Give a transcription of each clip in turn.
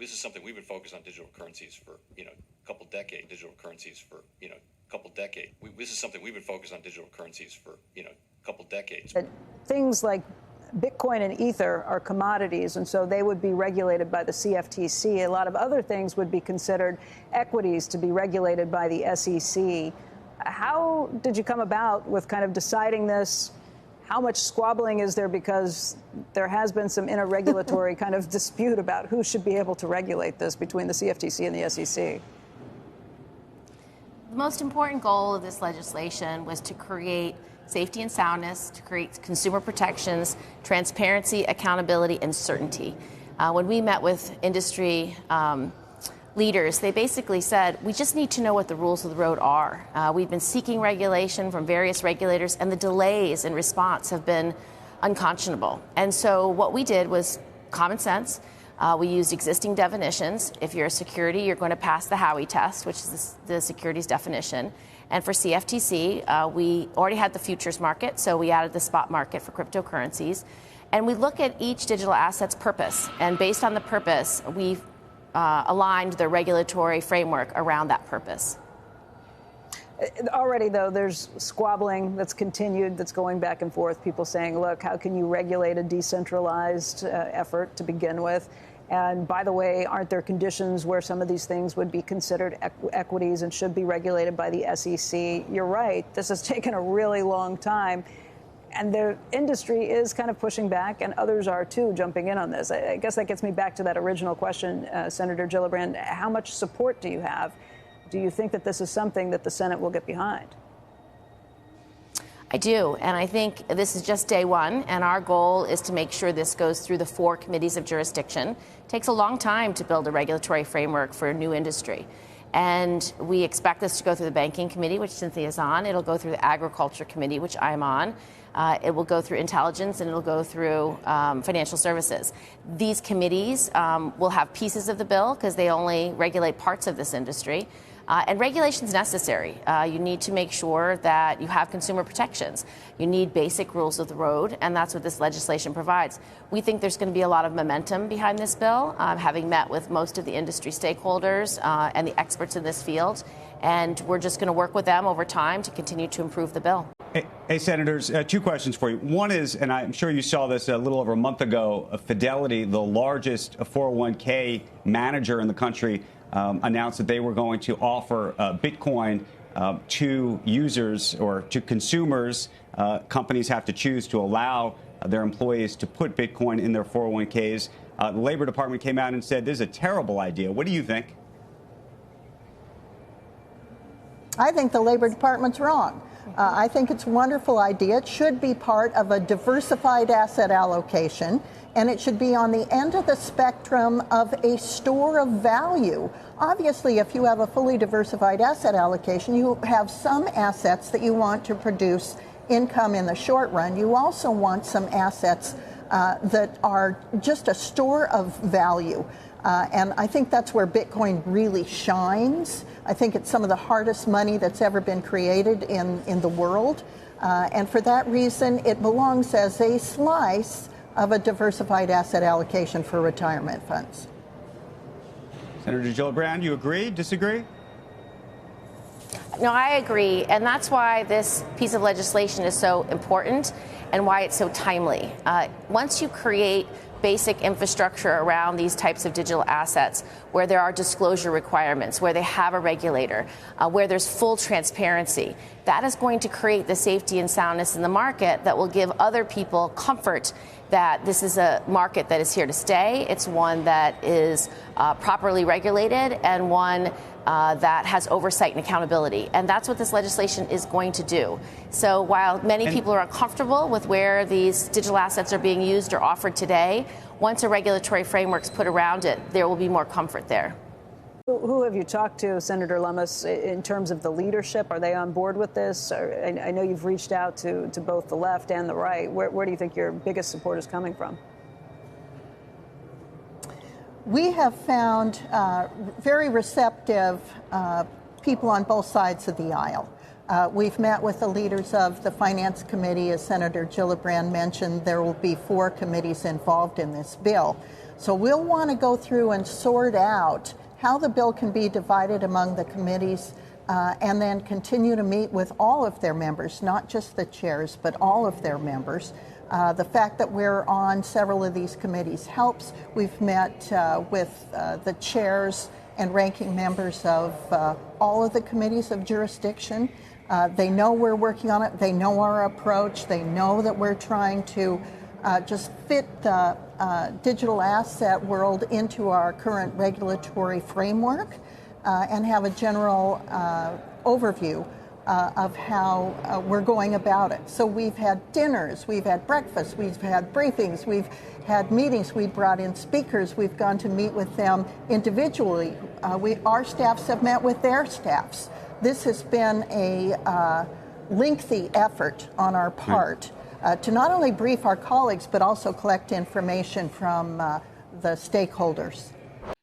This is something we've been focused on digital currencies for, a couple decades. This is something we've been focused on digital currencies for, a couple decades. Things like Bitcoin and Ether are commodities, and so they would be regulated by the CFTC. A lot of other things would be considered equities to be regulated by the SEC. How did you come about with kind of deciding this? How much squabbling is there? Because there has been some interregulatory kind of dispute about who should be able to regulate this between the CFTC and the SEC. The most important goal of this legislation was to create safety and soundness, to create consumer protections, transparency, accountability, and certainty. When we met with industry leaders, they basically said, we just need to know what the rules of the road are. We've been seeking regulation from various regulators, and the delays in response have been unconscionable. And so what we did was common sense. We used existing definitions. If you're a security, you're going to pass the Howey test, which is the securities definition. And for CFTC, we already had the futures market, so we added the spot market for cryptocurrencies. And we look at each digital asset's purpose. And based on the purpose, we've aligned the regulatory framework around that purpose. Already, though, there's squabbling that's continued, that's going back and forth. People saying, look, how can you regulate a decentralized effort to begin with? And by the way, aren't there conditions where some of these things would be considered equities and should be regulated by the SEC? You're right. This has taken a really long time. And the industry is kind of pushing back, and others are, too, jumping in on this. I guess that gets me back to that original question, Senator Gillibrand. How much support do you have? Do you think that this is something that the Senate will get behind? I do, and I think this is just day one, and our goal is to make sure this goes through the 4 committees of jurisdiction. It takes a long time to build a regulatory framework for a new industry. And we expect this to go through the Banking Committee, which Cynthia is on. It'll go through the Agriculture Committee, which I'm on. It will go through Intelligence, and it'll go through Financial Services. These committees will have pieces of the bill because they only regulate parts of this industry. And regulation is necessary. You need to make sure that you have consumer protections. You need basic rules of the road, and that's what this legislation provides. We think there's going to be a lot of momentum behind this bill, having met with most of the industry stakeholders and the experts in this field. And we're just going to work with them over time to continue to improve the bill. Hey, Senators, 2 questions for you. One is, and I'm sure you saw this a little over a month ago, Fidelity, the largest 401k manager in the country, announced that they were going to offer Bitcoin to users or to consumers. Companies have to choose to allow their employees to put Bitcoin in their 401ks. The Labor Department came out and said this is a terrible idea. What do you think? I think the Labor Department's wrong. I think it's a wonderful idea. It should be part of a diversified asset allocation, and it should be on the end of the spectrum of a store of value. Obviously, if you have a fully diversified asset allocation, you have some assets that you want to produce income in the short run. You also want some assets that are just a store of value. And I think that's where Bitcoin really shines. I think it's some of the hardest money that's ever been created in the world. And for that reason, it belongs as a slice of a diversified asset allocation for retirement funds. Senator Gillibrand, you agree, disagree? No, I agree. And that's why this piece of legislation is so important and why it's so timely. Once you create basic infrastructure around these types of digital assets, where there are disclosure requirements, where they have a regulator, where there's full transparency, that is going to create the safety and soundness in the market that will give other people comfort that this is a market that is here to stay. It's one that is properly regulated and one that has oversight and accountability. And that's what this legislation is going to do. So while many people are uncomfortable with where these digital assets are being used or offered today, once a regulatory framework's put around it, there will be more comfort there. Who have you talked to, Senator Lummis, in terms of the leadership? Are they on board with this? I know you've reached out to both the left and the right. Where do you think your biggest support is coming from? We have found very receptive people on both sides of the aisle. We've met with the leaders of the Finance Committee. As Senator Gillibrand mentioned, there will be 4 committees involved in this bill. So we'll want to go through and sort out how the bill can be divided among the committees, and then continue to meet with all of their members, not just the chairs, but all of their members. The fact that we're on several of these committees helps. We've met with the chairs and ranking members of all of the committees of jurisdiction. They know we're working on it. They know our approach. They know that we're trying to just fit the digital asset world into our current regulatory framework, and have a general overview of how we're going about it. So we've had dinners, we've had breakfast, we've had briefings, we've had meetings, we've brought in speakers, we've gone to meet with them individually. Our staffs have met with their staffs. This has been a lengthy effort on our part to not only brief our colleagues, but also collect information from the stakeholders.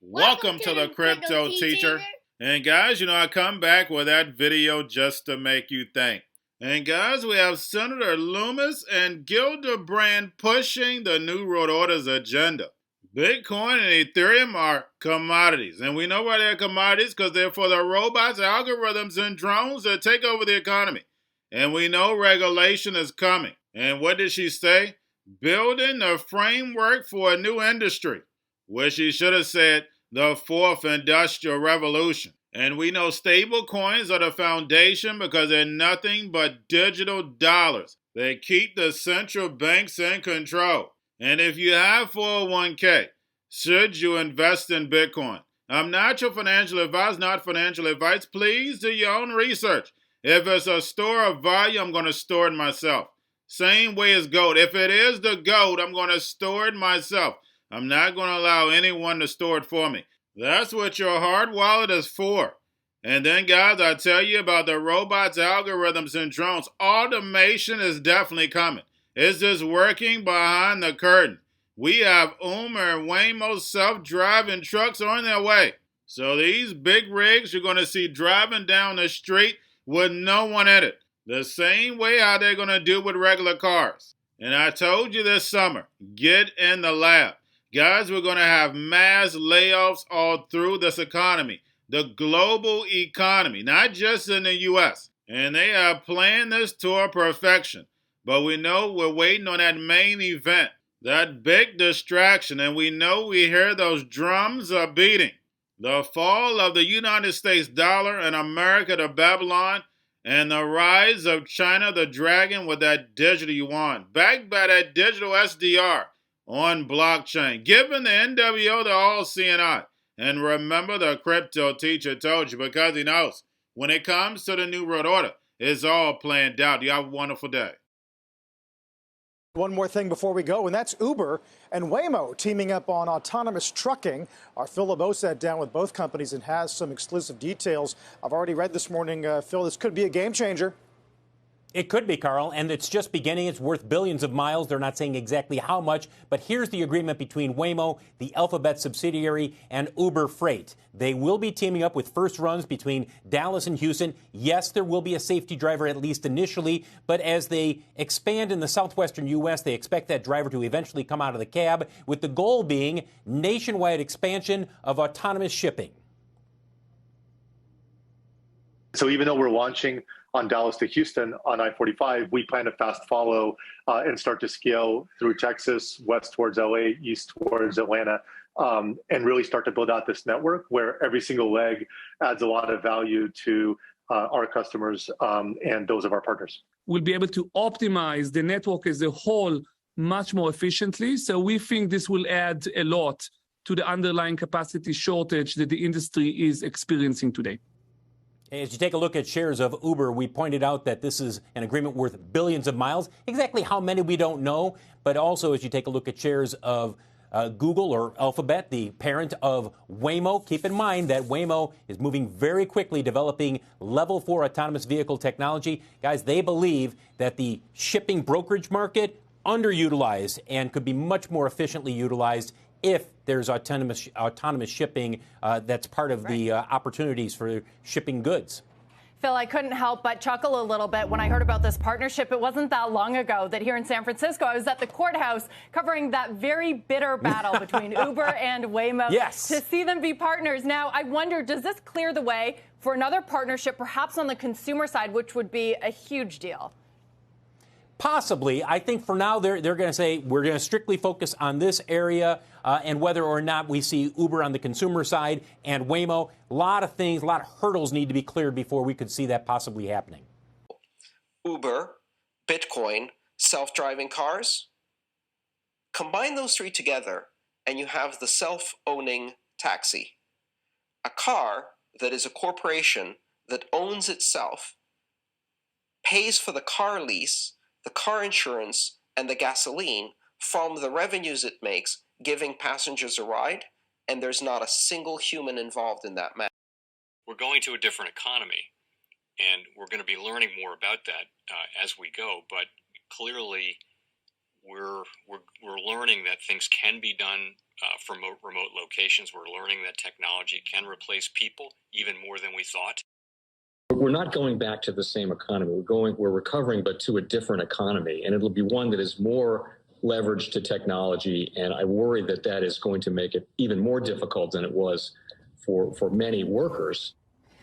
Welcome to the Crypto Teacher. And guys, I come back with that video just to make you think. And guys, we have Senator Lummis and Gillibrand pushing the New World Order's agenda. Bitcoin and Ethereum are commodities. And we know why they're commodities, because they're for the robots, algorithms, and drones that take over the economy. And we know regulation is coming. And what did she say? Building the framework for a new industry. Where she should have said, the fourth industrial revolution. And we know stable coins are the foundation because they're nothing but digital dollars. They keep the central banks in control. And if you have 401k, should you invest in Bitcoin? I'm not your financial advice, not financial advice. Please do your own research. If it's a store of value, I'm going to store it myself. Same way as gold. If it is the gold, I'm going to store it myself. I'm not going to allow anyone to store it for me. That's what your hard wallet is for. And then, guys, I tell you about the robots, algorithms, and drones. Automation is definitely coming. It's just working behind the curtain. We have Uber and Waymo self-driving trucks on their way. So these big rigs you're going to see driving down the street with no one in it. The same way how they're going to do with regular cars. And I told you this summer, get in the lab. Guys, we're going to have mass layoffs all through this economy, the global economy, not just in the U.S. And they have planned this to perfection. But we know we're waiting on that main event, that big distraction, and we know we hear those drums are beating. The fall of the United States dollar and America to Babylon, and the rise of China, the dragon with that digital yuan, backed by that digital SDR. On blockchain, giving the NWO the all-seeing eye. And remember, the Crypto Teacher told you, because he knows when it comes to the New World Order, it's all planned out. You have a wonderful day. One more thing before we go, and that's Uber and Waymo teaming up on autonomous trucking. Our Phil LeBeau sat down with both companies and has some exclusive details. I've already read this morning, Phil, this could be a game changer. It could be, Carl, and it's just beginning. It's worth billions of miles. They're not saying exactly how much, but here's the agreement between Waymo, the Alphabet subsidiary, and Uber Freight. They will be teaming up with first runs between Dallas and Houston. Yes, there will be a safety driver, at least initially, but as they expand in the southwestern U.S., they expect that driver to eventually come out of the cab, with the goal being nationwide expansion of autonomous shipping. So even though we're launching on Dallas to Houston on I-45, we plan to fast follow and start to scale through Texas, west towards LA, east towards Atlanta, and really start to build out this network where every single leg adds a lot of value to our customers and those of our partners. We'll be able to optimize the network as a whole much more efficiently. So we think this will add a lot to the underlying capacity shortage that the industry is experiencing today. As you take a look at shares of Uber, we pointed out that this is an agreement worth billions of miles. Exactly how many we don't know, but also as you take a look at shares of Google or Alphabet, the parent of Waymo, keep in mind that Waymo is moving very quickly, developing level 4 autonomous vehicle technology. Guys, they believe that the shipping brokerage market underutilized and could be much more efficiently utilized if there's autonomous shipping that's part of the opportunities for shipping goods. Phil, I couldn't help but chuckle a little bit when I heard about this partnership. It wasn't that long ago that here in San Francisco, I was at the courthouse covering that very bitter battle between Uber and Waymo. Yes. To see them be partners. Now, I wonder, does this clear the way for another partnership, perhaps on the consumer side, which would be a huge deal? Possibly. I think for now they're going to say we're going to strictly focus on this area and whether or not we see Uber on the consumer side and Waymo. A lot of things, a lot of hurdles need to be cleared before we could see that possibly happening. Uber, Bitcoin, self-driving cars. Combine those three together and you have the self-owning taxi. A car that is a corporation that owns itself, pays for the car lease, the car insurance, and the gasoline from the revenues it makes, giving passengers a ride, and there's not a single human involved in that matter. We're going to a different economy, and we're going to be learning more about that as we go. But clearly, we're learning that things can be done from remote locations. We're learning that technology can replace people even more than we thought. We're not going back to the same economy. We're recovering, but to a different economy, and it'll be one that is more leveraged to technology. And I worry that that is going to make it even more difficult than it was for many workers.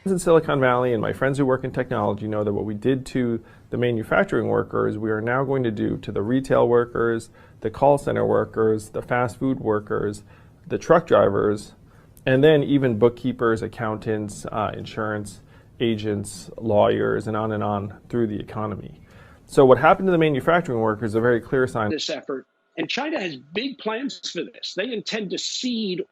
In Silicon Valley, and my friends who work in technology know that what we did to the manufacturing workers, we are now going to do to the retail workers, the call center workers, the fast food workers, the truck drivers, and then even bookkeepers, accountants, insurance agents, lawyers, and on through the economy. So what happened to the manufacturing workers is a very clear sign. This effort, and China has big plans for this. They intend to seed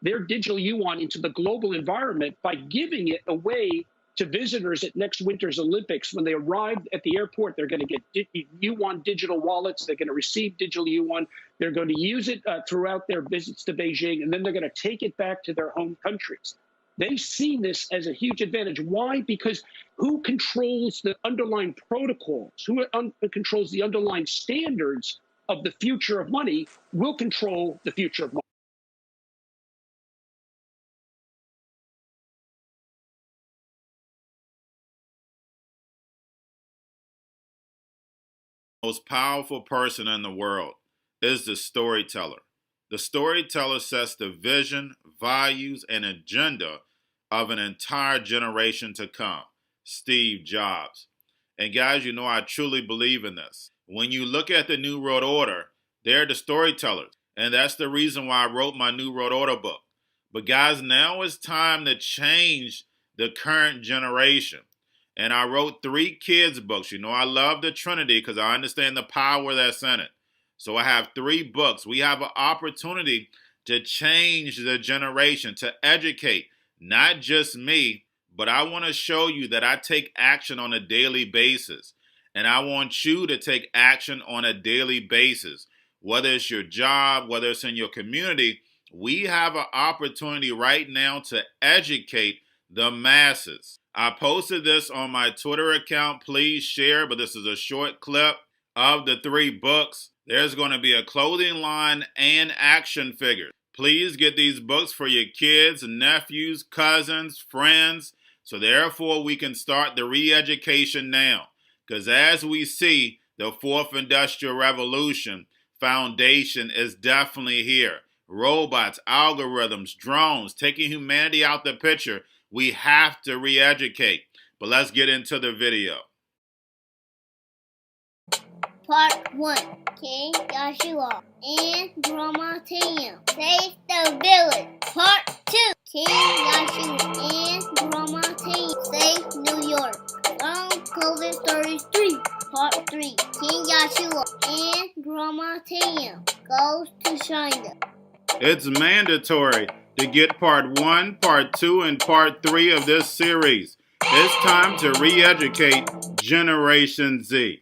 their digital yuan into the global environment by giving it away to visitors at next winter's Olympics. When they arrive at the airport, they're going to get yuan digital wallets. They're going to receive digital yuan. They're going to use it throughout their visits to Beijing, and then they're going to take it back to their home countries. They see this as a huge advantage. Why? Because who controls the underlying protocols, who controls the underlying standards of the future of money will control the future of money. Most powerful person in the world is the storyteller. The storyteller sets the vision, values, and agenda of an entire generation to come. Steve Jobs. And guys, you know I truly believe in this. When you look at the New World Order, they're the storytellers. And that's the reason why I wrote my New World Order book. But guys, now it's time to change the current generation. And I wrote 3 kids' books. You know I love the Trinity because I understand the power that's in it. So I have 3 books. We have an opportunity to change the generation, to educate, not just me, but I want to show you that I take action on a daily basis. And I want you to take action on a daily basis. Whether it's your job, whether it's in your community, we have an opportunity right now to educate the masses. I posted this on my Twitter account. Please share, but this is a short clip of the 3 books. There's going to be a clothing line and action figures. Please get these books for your kids, nephews, cousins, friends, so therefore we can start the re-education now. Because as we see, the 4th Industrial Revolution foundation is definitely here. Robots, algorithms, drones, taking humanity out the picture. We have to re-educate. But let's get into the video. Part 1. King Joshua and Grandma Tam save the village. Part 2. King Joshua and Grandma Tam save New York from COVID-33. Part 3. King Joshua and Grandma Tam goes to China. It's mandatory to get part 1, part 2, and part 3 of this series. It's time to re-educate Generation Z.